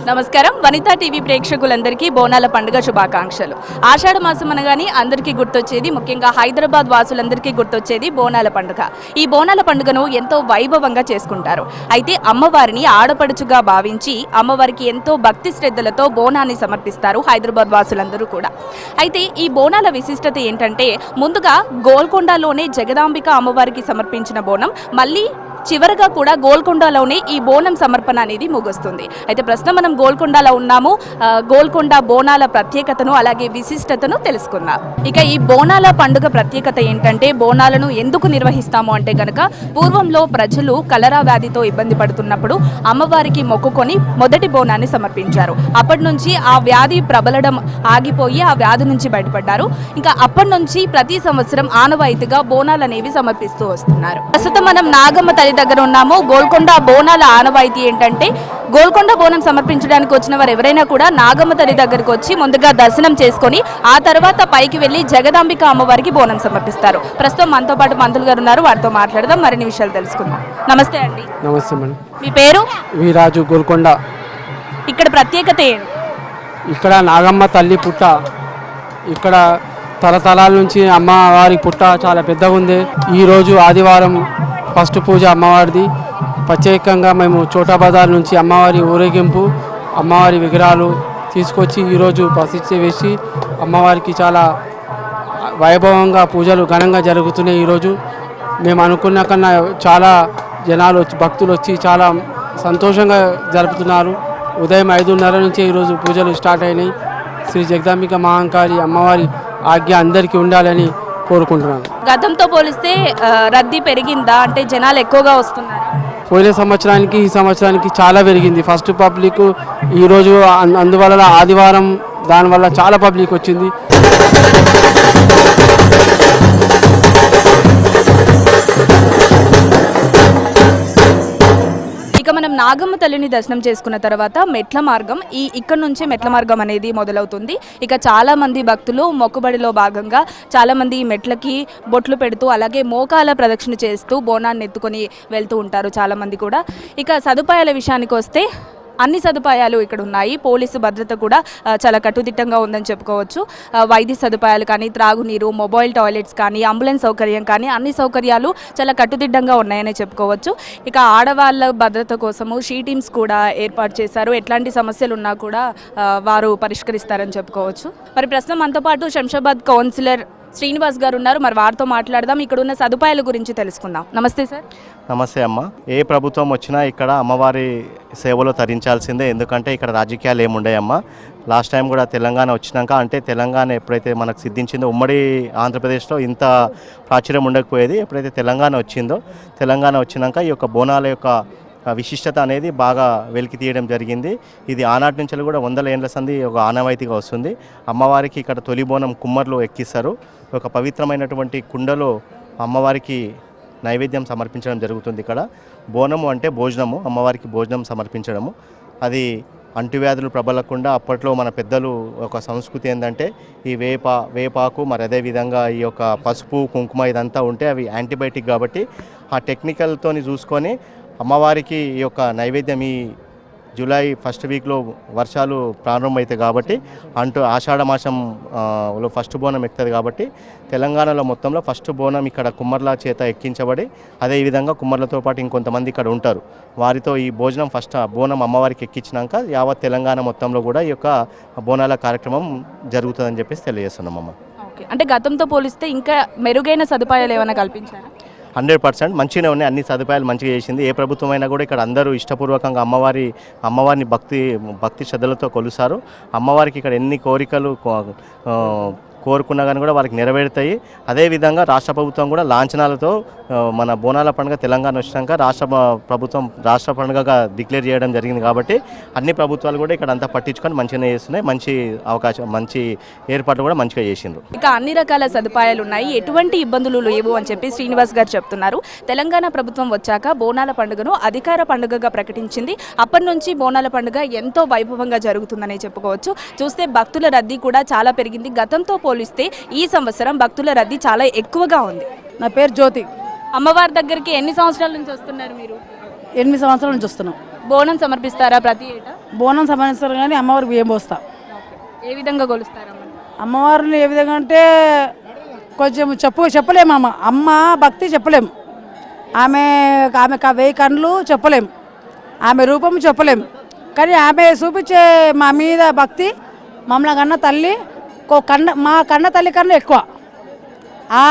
నమస్కారం వనితా టీవీ ప్రేక్షకులందరికీ బోనాల పండుగ శుభాకాంక్షలు. ఆషాఢ మాసం అనగానే అందరికీ గుర్తొచ్చేది, ముఖ్యంగా హైదరాబాద్ వాసులందరికీ గుర్తొచ్చేది బోనాల పండుగ. ఈ బోనాల పండుగను ఎంతో వైభవంగా చేసుకుంటారు. అయితే అమ్మవారిని ఆడపడుచుగా భావించి అమ్మవారికి ఎంతో భక్తి శ్రద్ధలతో బోనాన్ని సమర్పిస్తారు హైదరాబాద్ వాసులందరూ కూడా. అయితే ఈ బోనాల విశిష్టత ఏంటంటే, ముందుగా గోల్కొండలోనే జగదాంబిక అమ్మవారికి సమర్పించిన బోనం మళ్ళీ చివరగా కూడా గోల్కొండలోనే ఈ బోనం సమర్పణ అనేది ముగుస్తుంది. అయితే ప్రస్తుతం మనం గోల్కొండలో ఉన్నాము. గోల్కొండ బోనాల ప్రత్యేకతను అలాగే విశిష్టతను తెలుసుకుందాం. ఇక ఈ బోనాల పండుగ ప్రత్యేకత ఏంటంటే, బోనాలను ఎందుకు నిర్వహిస్తాము అంటే కనుక, పూర్వంలో ప్రజలు కలరా వ్యాధితో ఇబ్బంది పడుతున్నప్పుడు అమ్మవారికి మొక్కుకొని మొదటి బోనాన్ని సమర్పించారు. అప్పటి నుంచి ఆ వ్యాధి ప్రబలడం ఆగిపోయి ఆ వ్యాధి నుంచి బయటపడ్డారు. ఇంకా అప్పటి నుంచి ప్రతి సంవత్సరం ఆనవాయితీగా బోనాలు అనేవి సమర్పిస్తూ వస్తున్నారు. ప్రస్తుతం మనం నాగమ్మ తల్లి దగ్గర ఉన్నాము. గోల్కొండ బోనాల ఆనవాయితీ ఏంటంటే, గోల్కొండ బోనం సమర్పించడానికి వచ్చిన వారు ఎవరైనా కూడా నాగమ్మ తల్లి దగ్గరకు వచ్చి ముందుగా దర్శనం చేసుకొని ఆ తర్వాత పైకి వెళ్లి జగదాంబిక అమ్మవారికి బోనం సమర్పిస్తారు. ప్రస్తుతం మనతో పాటు మంత్రులు గారు ఉన్నారు, వారితో మాట్లాడదాం, మరిన్ని విషయాలు తెలుసుకుందాం. నమస్తే అండి. నమస్తే మేడం. మీ పేరు? వీరాజు, గోల్కొండ. ఇక్కడ ప్రత్యేకత ఏంటి? ఇక్కడ నాగమ్మ తల్లి పుట్ట, ఇక్కడ తరతరాల నుంచి అమ్మవారి పుట్ట చాలా పెద్దగా ఉంది. ఈరోజు ఆదివారం ఫస్ట్ పూజ అమ్మవారిది. ప్రత్యేకంగా మేము చోటా బజార్ నుంచి అమ్మవారి ఊరేగింపు, అమ్మవారి విగ్రహాలు తీసుకొచ్చి ఈరోజు ప్రతిష్ఠ వేసి అమ్మవారికి చాలా వైభవంగా పూజలు ఘనంగా జరుగుతున్నాయి. ఈరోజు మేము అనుకున్న కన్నా చాలా జనాలు వచ్చి, భక్తులు వచ్చి చాలా సంతోషంగా జరుపుతున్నారు. ఉదయం 5:30 నుంచి ఈరోజు పూజలు స్టార్ట్ అయినాయి. శ్రీ జగదాంబిక మహంకాళి అమ్మవారి ఆజ్ఞ అందరికీ ఉండాలని కోరుకుంటున్నాను. గతంతో పోలిస్తే రద్దీ పెరిగిందా? అంటే జనాలు ఎక్కువగా వస్తున్నారు? పోయిన సంవత్సరానికి ఈ సంవత్సరానికి చాలా పెరిగింది. ఫస్ట్ పబ్లిక్ ఈరోజు అందువల్ల ఆదివారం, దానివల్ల చాలా పబ్లిక్ వచ్చింది. ఇక మనం నాగమ్మ తల్లిని దర్శనం చేసుకున్న తర్వాత మెట్ల మార్గం, ఇక్కడ నుంచే మెట్ల మార్గం అనేది మొదలవుతుంది. ఇక చాలా మంది భక్తులు మొక్కుబడిలో భాగంగా చాలా మంది ఈ మెట్లకి బొట్లు పెడుతూ అలాగే మోకాల ప్రదక్షిణ చేస్తూ బోనాన్ని ఎత్తుకొని వెళ్తూ ఉంటారు చాలా మంది కూడా. ఇక సదుపాయాల విషయానికి వస్తే అన్ని సదుపాయాలు ఇక్కడ ఉన్నాయి. పోలీసు భద్రత కూడా చాలా కట్టుదిట్టంగా ఉందని చెప్పుకోవచ్చు. వైద్య సదుపాయాలు కానీ, త్రాగునీరు, మొబైల్ టాయిలెట్స్ కానీ, అంబులెన్స్ సౌకర్యం కానీ, అన్ని సౌకర్యాలు చాలా కట్టుదిట్టంగా ఉన్నాయని చెప్పుకోవచ్చు. ఇక ఆడవాళ్ళ భద్రత కోసము షీ టీమ్స్ కూడా ఏర్పాటు చేశారు. ఎట్లాంటి సమస్యలు ఉన్నా కూడా వారు పరిష్కరిస్తారని చెప్పుకోవచ్చు. మరి ప్రస్తుతం మనతో పాటు శంషాబాద్ కౌన్సిలర్ శ్రీనివాస్ గారు ఉన్నారు. మరి వారితో మాట్లాడదాం, ఇక్కడ ఉన్న సదుపాయాల గురించి తెలుసుకుందాం. నమస్తే సార్. నమస్తే అమ్మ. ఏ ప్రభుత్వం వచ్చినా ఇక్కడ అమ్మవారి సేవలో తరించాల్సిందే, ఎందుకంటే ఇక్కడ రాజకీయాలు ఏముండయమ్మ. లాస్ట్ టైం కూడా తెలంగాణ వచ్చినాక, అంటే తెలంగాణ ఎప్పుడైతే మనకు సిద్ధించిందో, ఉమ్మడి ఆంధ్రప్రదేశ్లో ఇంత ప్రాచుర్యం ఉండకపోయేది. ఎప్పుడైతే తెలంగాణ వచ్చిందో, తెలంగాణ వచ్చినాక ఈ యొక్క బోనాల యొక్క విశిష్టత అనేది బాగా వెలికి తీయడం జరిగింది. ఇది ఆనాటి నుంచి కూడా 100 ఏళ్ల సంది ఒక ఆనవాయితీగా వస్తుంది. అమ్మవారికి ఇక్కడ తొలి బోనం కుమ్మర్లు ఎక్కిస్తారు. ఒక పవిత్రమైనటువంటి కుండలో అమ్మవారికి నైవేద్యం సమర్పించడం జరుగుతుంది. ఇక్కడ బోనము అంటే భోజనము, అమ్మవారికి భోజనం సమర్పించడము. అది అంటువ్యాధులు ప్రబలకుండా అప్పట్లో మన పెద్దలు ఒక సంస్కృతి ఏంటంటే, ఈ వేపాకు మరి అదేవిధంగా ఈ యొక్క పసుపు, కుంకుమ ఇదంతా ఉంటే అవి యాంటీబయాటిక్, కాబట్టి ఆ టెక్నికల్తోని చూసుకొని అమ్మవారికి ఈ యొక్క నైవేద్యం ఈ జూలై ఫస్ట్ వీక్లో వర్షాలు ప్రారంభమవుతాయి కాబట్టి, ఆషాఢ మాసంలో ఫస్ట్ బోనం ఎక్కుతుంది కాబట్టి తెలంగాణలో మొత్తంలో ఫస్ట్ బోనం ఇక్కడ కుమ్మర్ల చేత ఎక్కించబడి, అదేవిధంగా కుమ్మర్లతో పాటు ఇంకొంతమంది ఇక్కడ ఉంటారు. వారితో ఈ భోజనం ఫస్ట్ బోనం అమ్మవారికి ఎక్కించినాక యావత్ తెలంగాణ మొత్తంలో కూడా ఈ యొక్క బోనాల కార్యక్రమం జరుగుతుందని చెప్పేసి తెలియజేస్తున్నాం అమ్మ. ఓకే, అంటే గతంతో పోలిస్తే ఇంకా మెరుగైన సదుపాయాలు ఏమైనా కల్పించారా? 100% మంచిగానే ఉన్నాయి. అన్ని సదుపాయాలు మంచిగా చేసింది. ఏ ప్రభుత్వం అయినా కూడా ఇక్కడ అందరూ ఇష్టపూర్వకంగా అమ్మవారిని భక్తి శ్రద్ధలతో కొలుస్తారు. అమ్మవారికి ఇక్కడ ఎన్ని కోరికలు కోరుకున్నా కానీ కూడా వారికి నెరవేరుతాయి. అదేవిధంగా రాష్ట్ర ప్రభుత్వం కూడా లాంఛనాలతో మన బోనాల పండుగ తెలంగాణ వచ్చినాక రాష్ట్ర పండుగగా డిక్లేర్ చేయడం జరిగింది. కాబట్టి అన్ని ప్రభుత్వాలు కూడా ఇక్కడ అంతా పట్టించుకొని మంచిగానే చేస్తున్నాయి. మంచి అవకాశం, మంచి ఏర్పాట్లు కూడా మంచిగా చేసిండ్రు. ఇక అన్ని రకాల సదుపాయాలు ఉన్నాయి, ఎటువంటి ఇబ్బందులు లేవు అని చెప్పి శ్రీనివాస్ గారు చెప్తున్నారు. తెలంగాణ ప్రభుత్వం వచ్చాక బోనాల పండుగను అధికార పండుగగా ప్రకటించింది. అప్పటి నుంచి బోనాల పండుగ ఎంతో వైభవంగా జరుగుతుందని చెప్పుకోవచ్చు. చూస్తే భక్తుల రద్దీ కూడా చాలా పెరిగింది. గతంతో పోలిస్తే ఈ సంవత్సరం భక్తుల రద్దీ చాలా ఎక్కువగా ఉంది. నా పేరు జ్యోతి. అమ్మవారి దగ్గరికి ఎన్ని సంవత్సరాల నుంచి వస్తున్నారు మీరు? 8 సంవత్సరాల నుంచి వస్తున్నాం. బోనం సమర్పిస్తారా ప్రతి ఏటా? బోనం సంబంధిస్తారు కానీ అమ్మవారికి బియ్యం పోస్తా. ఏ విధంగా కొలుస్తారమ్మ? అమ్మవారిని ఏ విధంగా అంటే కొంచెం చెప్పలేము. అమ్మ భక్తి చెప్పలేము. ఆమె 1000 కళ్ళు చెప్పలేం, ఆమె రూపం చెప్పలేం. కానీ ఆమె చూపించే మా మీద భక్తి, మమ్మల్ని కన్న తల్లి మా కన్న తల్లి కన్నా ఎక్కువ. ఆ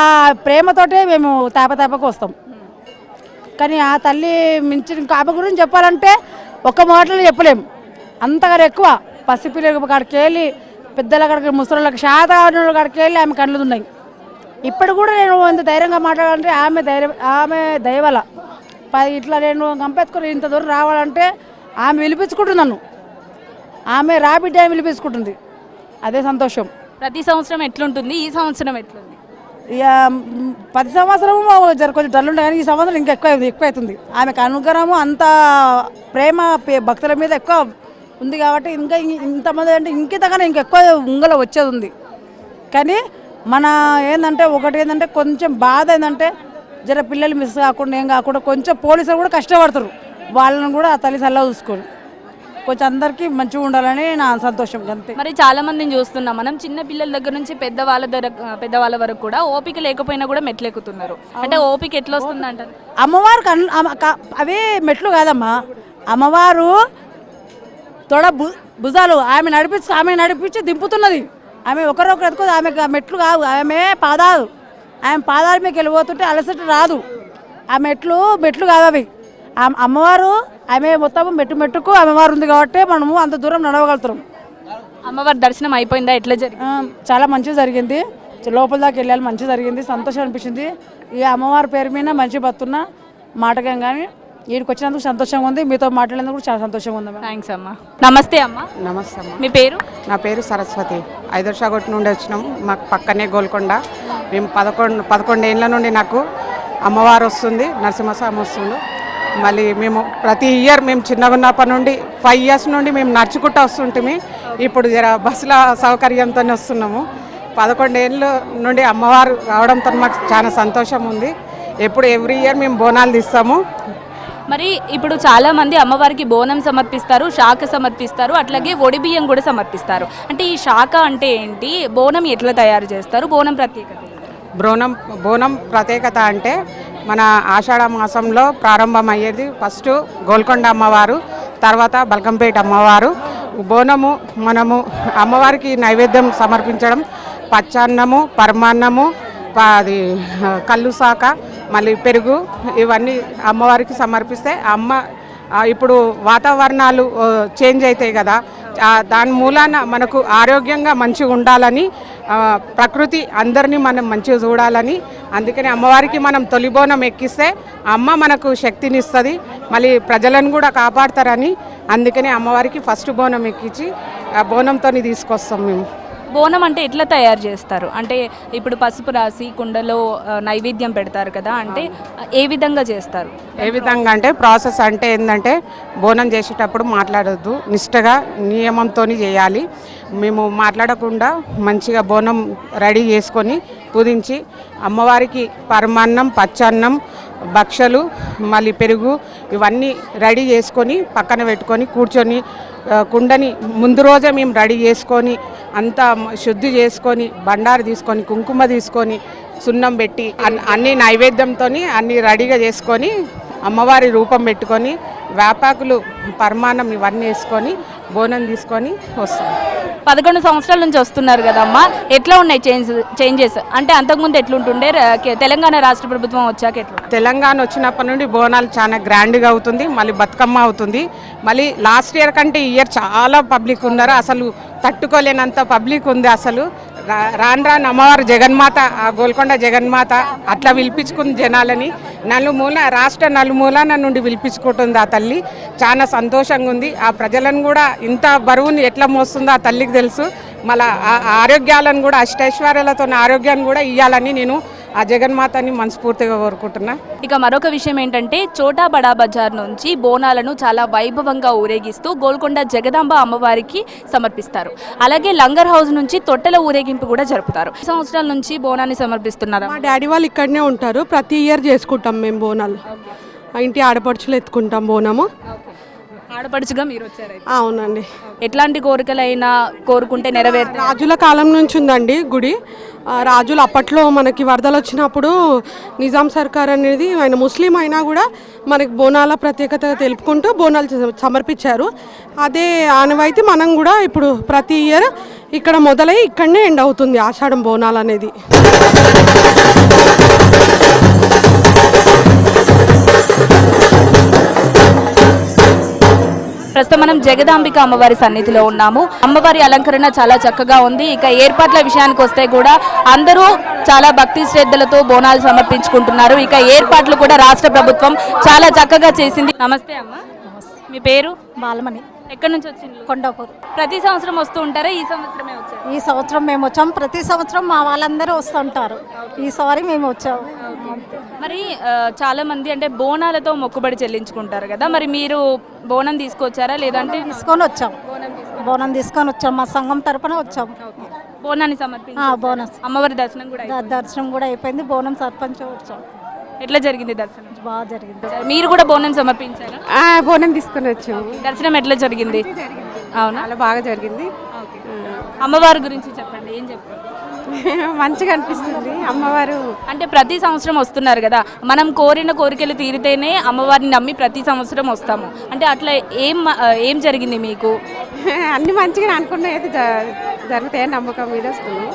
ప్రేమతోటే మేము తేపకు వస్తాం. కానీ ఆ తల్లి మించి ఇంకా ఆమె గురించి చెప్పాలంటే ఒక్క మాటలు చెప్పలేము, అంతగా ఎక్కువ. పసిపిల్లల కాడికి వెళ్ళి పెద్దల కాడికి ముసలిళ్ళకి శాతగానుల కాడికి వెళ్ళి ఆమె కళ్ళు ఉన్నాయి. ఇప్పుడు కూడా నేను ఎంత ధైర్యంగా మాట్లాడాలంటే ఆమె దయవల ఇట్లా నేను గంపెత్తుకొని ఇంత దూరం రావాలంటే ఆమె పిలిపించుకుంటుంది నన్ను. ఆమె రాబిడ్డ ఆమె పిలిపించుకుంటుంది, అదే సంతోషం. ప్రతి సంవత్సరం ఎట్లుంటుంది, ఈ సంవత్సరం ఎట్లుంది? ఇక 10 సంవత్సరము కొంచెం డల్ ఉండే కానీ ఈ సంవత్సరం ఇంకా ఎక్కువ అవుతుంది. ఆమెకు అనుగ్రహము అంత ప్రేమ భక్తుల మీద ఎక్కువ ఉంది కాబట్టి ఇంకా ఇంతమంది అంటే ఇంకింతగానే ఇంకెక్కువ ఉంగలో వచ్చేది ఉంది. కానీ మన ఒకటి ఏంటంటే కొంచెం బాధ ఏంటంటే జర పిల్లలు మిస్ కాకుండా ఏం కాకుండా కొంచెం పోలీసులు కూడా కష్టపడతారు. వాళ్ళని కూడా ఆ తల్లి సల్లా చూసుకోరు. కొంచెం అందరికీ మంచిగా ఉండాలని నా సంతోషం అంతే. మరి చాలా మందిని చూస్తున్నాం మనం, చిన్న పిల్లల దగ్గర నుంచి పెద్దవాళ్ళ వరకు కూడా ఓపిక లేకపోయినా కూడా మెట్లు ఎక్కుతున్నారు. అంటే ఓపిక ఎట్లా వస్తుంది అంటారు? అమ్మవారు అవే మెట్లు కాదమ్మా, అమ్మవారు తొడ భుజాలు ఆమె నడిపించి దింపుతున్నది. ఆమె ఒకరొకరు ఎత్తుకోదు, ఆమె మెట్లు కావు, ఆమె పాదాలు మీకు వెళ్ళిపోతుంటే అలసట రాదు. ఆ మెట్లు కాదు అవి. అమ్మవారు ఆమె మొత్తం మెట్టుకు అమ్మవారు ఉంది కాబట్టి మనము అంత దూరం నడవగలుగుతాం. అమ్మవారి దర్శనం అయిపోయిందా? ఎట్లా జరిగింది? చాలా మంచిగా జరిగింది. లోపల దాకా వెళ్ళాలి, మంచిగా జరిగింది, సంతోషం అనిపించింది. ఈ అమ్మవారి పేరు మీద మంచిగా బతున్నా మాటకం కానీ వీడికి వచ్చినందుకు సంతోషంగా ఉంది. మీతో మాట్లాడేందుకు కూడా చాలా సంతోషంగా ఉంది. థ్యాంక్స్ అమ్మ. నమస్తే అమ్మ. నమస్తే అమ్మ. మీ పేరు? నా పేరు సరస్వతి. ఐదర్షాగొట్టు నుండి వచ్చినాం. మాకు పక్కనే గోల్కొండ. మేము 11 ఏళ్ళ నుండి నాకు అమ్మవారు వస్తుంది, నరసింహస్వామి వస్తుంది. మళ్ళీ మేము ప్రతి ఇయర్ మేము చిన్నగా ఉన్నప్పటి నుండి 5 years నుండి మేము నడుచుకుంటూ వస్తుంటే ఇప్పుడు బస్సుల సౌకర్యంతో వస్తున్నాము. 11 ఏళ్ళ నుండి అమ్మవారు రావడంతో మాకు చాలా సంతోషం ఉంది. ఎవ్రీ ఇయర్ మేము బోనాలు తీస్తాము. మరి ఇప్పుడు చాలా మంది అమ్మవారికి బోనం సమర్పిస్తారు, శాఖ సమర్పిస్తారు, అట్లాగే ఒడిబియ్యం కూడా సమర్పిస్తారు. అంటే ఈ శాఖ అంటే ఏంటి, బోనం ఎట్లా తయారు చేస్తారు, బోనం ప్రత్యేకత? బోనం ప్రత్యేకత అంటే మన ఆషాఢ మాసంలో ప్రారంభమయ్యేది. ఫస్ట్ గోల్కొండ అమ్మవారు, తర్వాత బల్కంపేట అమ్మవారు. బోనము మనము అమ్మవారికి నైవేద్యం సమర్పించడం, పచ్చన్నము, పరమాన్నము, అది కళ్ళు శాఖ, మళ్ళీ పెరుగు, ఇవన్నీ అమ్మవారికి సమర్పిస్తే అమ్మ ఇప్పుడు వాతావరణాలు చేంజ్ అవుతాయి కదా, దాని మూలాన మనకు ఆరోగ్యంగా మంచిగా ఉండాలని, ప్రకృతి అందరినీ మనం మంచిగా చూడాలని, అందుకని అమ్మవారికి మనం తొలి బోనం ఎక్కిస్తే అమ్మ మనకు శక్తినిస్తుంది, మళ్ళీ ప్రజలను కూడా కాపాడతారని, అందుకని అమ్మవారికి ఫస్ట్ బోనం ఎక్కించి ఆ బోనంతో తీసుకొస్తాం మేము. బోనం అంటే ఎట్లా తయారు చేస్తారు? అంటే ఇప్పుడు పసుపు రాసి కుండలో నైవేద్యం పెడతారు కదా, అంటే ఏ విధంగా చేస్తారు? ఏ విధంగా అంటే ప్రాసెస్ అంటే ఏంటంటే బోనం చేసేటప్పుడు మాట్లాడొద్దు, నిష్టగా నియమంతో చేయాలి. మేము మాట్లాడకుండా మంచిగా బోనం రెడీ చేసుకొని పూజించి అమ్మవారికి పరమాన్నం, పచ్చన్నం, భక్షలు, మళ్ళీ పెరుగు ఇవన్నీ రెడీ చేసుకొని పక్కన పెట్టుకొని కూర్చొని కుండని ముందు రోజే మేము రెడీ చేసుకొని అంతా శుద్ధి చేసుకొని బండారు తీసుకొని కుంకుమ తీసుకొని సున్నం పెట్టి అన్ని నైవేద్యంతో అన్ని రెడీగా చేసుకొని అమ్మవారి రూపం పెట్టుకొని వేపాకులు, పరమాన్నం ఇవన్నీ వేసుకొని బోనం తీసుకొని వస్తాం. 11 సంవత్సరాల నుంచి వస్తున్నారు కదమ్మా, ఎట్లా ఉన్నాయి చేంజెస్? అంటే అంతకుముందు ఎట్లుంటుండే, తెలంగాణ రాష్ట్ర ప్రభుత్వం వచ్చాక ఎట్లా? తెలంగాణ వచ్చినప్పటి నుండి బోనాలు చాలా గ్రాండ్గా అవుతుంది, మళ్ళీ బతుకమ్మ అవుతుంది. మళ్ళీ లాస్ట్ ఇయర్ కంటే ఈ ఇయర్ చాలా పబ్లిక్ ఉన్నారు, అసలు తట్టుకోలేనంత పబ్లిక్ ఉంది. అసలు రాను అమ్మవారు జగన్మాత, గోల్కొండ జగన్మాత అట్లా పిలిపించుకుంది జనాలని. రాష్ట్ర నలుమూలన నుండి పిలిపించుకుంటుంది ఆ తల్లి. చాలా సంతోషంగా ఉంది. ఆ ప్రజలను కూడా ఇంత బరువుని ఎట్లా మోస్తుందో ఆ తల్లికి తెలుసు. మళ్ళీ ఆరోగ్యాలను కూడా అష్టైశ్వర్యాలతో ఆరోగ్యాన్ని కూడా ఇవ్వాలని నేను ఆ జగన్మాతని మనస్ఫూర్తిగా కోరుకుంటున్నా. ఇక మరొక విషయం ఏంటంటే చోటా బడా బజార్ నుంచి బోనాలను చాలా వైభవంగా ఊరేగిస్తూ గోల్కొండ జగదాంబ అమ్మవారికి సమర్పిస్తారు. అలాగే లంగర్ హౌస్ నుంచి తొట్టెల ఊరేగింపు కూడా జరుపుతారు. సంవత్సరాల నుంచి బోనాన్ని సమర్పిస్తున్నారు. మా డాడీ వాళ్ళు ఇక్కడనే ఉంటారు, ప్రతి ఇయర్ చేసుకుంటాం మేము బోనాలు. ఇంటి ఆడపడుచులు ఎత్తుకుంటాం బోనము. ఆడపడుచుగా మీరు వచ్చారు అయితే. అవునండి. ఎట్లాంటి కోరికలైనా కోరుకుంటే నెరవేరుతాయి? రాజుల కాలం నుంచి ఉందండి గుడి. రాజులు అప్పట్లో మనకి వరదలు వచ్చినప్పుడు నిజాం సర్కార్ అనేది ఆయన ముస్లిం అయినా కూడా మనకి బోనాల ప్రత్యేకత తెలుపుకుంటూ బోనాలు సమర్పించారు. అదే ఆనవాయితీ మనం కూడా ఇప్పుడు ప్రతి ఇయర్ ఇక్కడ మొదలై ఇక్కడనే ఎండ్ అవుతుంది ఆషాఢం బోనాలు అనేది. ప్రస్తుతం మనం జగదాంబిక అమ్మవారి సన్నిధిలో ఉన్నాము. అమ్మవారి అలంకరణ చాలా చక్కగా ఉంది. ఇక ఏర్పాట్ల విషయానికి వస్తే కూడా అందరూ చాలా భక్తి శ్రద్ధలతో బోనాలు సమర్పించుకుంటున్నారు. ఇక ఏర్పాట్లు కూడా రాష్ట్ర ప్రభుత్వం చాలా చక్కగా చేసింది. నమస్తే అమ్మ, మీ పేరు? బాలమణి. ఎక్కడి నుంచి వచ్చింది? కొండాపూర్. ప్రతి సంవత్సరం వస్తూ ఉంటారా? ఈ సంవత్సరమే వచ్చారు? ఈ సంవత్సరం మేము వచ్చాం. ప్రతి సంవత్సరం మా వాళ్ళందరూ వస్తుంటారు. ఈసారి మేము వచ్చాము. మరి చాలా మంది అంటే బోనాలతో మొక్కుబడి చెల్లించుకుంటారు కదా, మరి మీరు బోనం తీసుకొచ్చారా లేదంటే? బోనం తీసుకొని వచ్చాం. మా సంఘం తరపున వచ్చాం. బోనాన్ని సమర్పించి బోనస్ అమ్మవారి దర్శనం కూడా అయిపోయింది. దర్శనం కూడా అయిపోయింది. బోనం సర్పంచ్ వచ్చాం. ఎట్లా జరిగింది దర్శనం? బాగా జరిగింది. మీరు కూడా బోనం సమర్పించారా? బోనం తీసుకొని వచ్చాము. దర్శనం ఎట్లా జరిగింది? అవునా, చాలా బాగా జరిగింది. అమ్మవారి గురించి చెప్పండి, ఏం చెప్పండి? మంచిగా అనిపిస్తుంది అమ్మవారు. అంటే ప్రతి సంవత్సరం వస్తున్నారు కదా, మనం కోరిన కోరికలు తీరితేనే అమ్మవారిని నమ్మి ప్రతి సంవత్సరం వస్తాము. అంటే అట్లా ఏం జరిగింది మీకు? అన్ని మంచిగా అనుకున్న అయితే జరుగుతాయని నమ్మకం మీద వస్తున్నాం.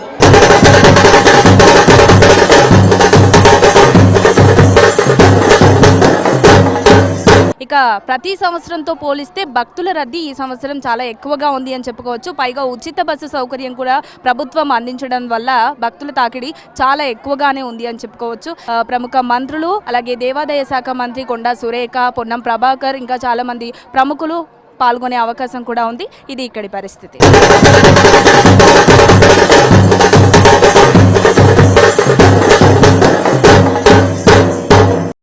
ఇక ప్రతి సంవత్సరంతో పోలిస్తే భక్తుల రద్దీ ఈ సంవత్సరం చాలా ఎక్కువగా ఉంది అని చెప్పుకోవచ్చు. పైగా ఉచిత బస్సు సౌకర్యం కూడా ప్రభుత్వం అందించడం వల్ల భక్తుల తాకిడి చాలా ఎక్కువగానే ఉంది అని చెప్పుకోవచ్చు. ప్రముఖ మంత్రులు, అలాగే దేవాదాయ శాఖ మంత్రి కొండా సురేఖ, పొన్నం ప్రభాకర్, ఇంకా చాలా మంది ప్రముఖులు పాల్గొనే అవకాశం కూడా ఉంది. ఇది ఇక్కడి పరిస్థితి.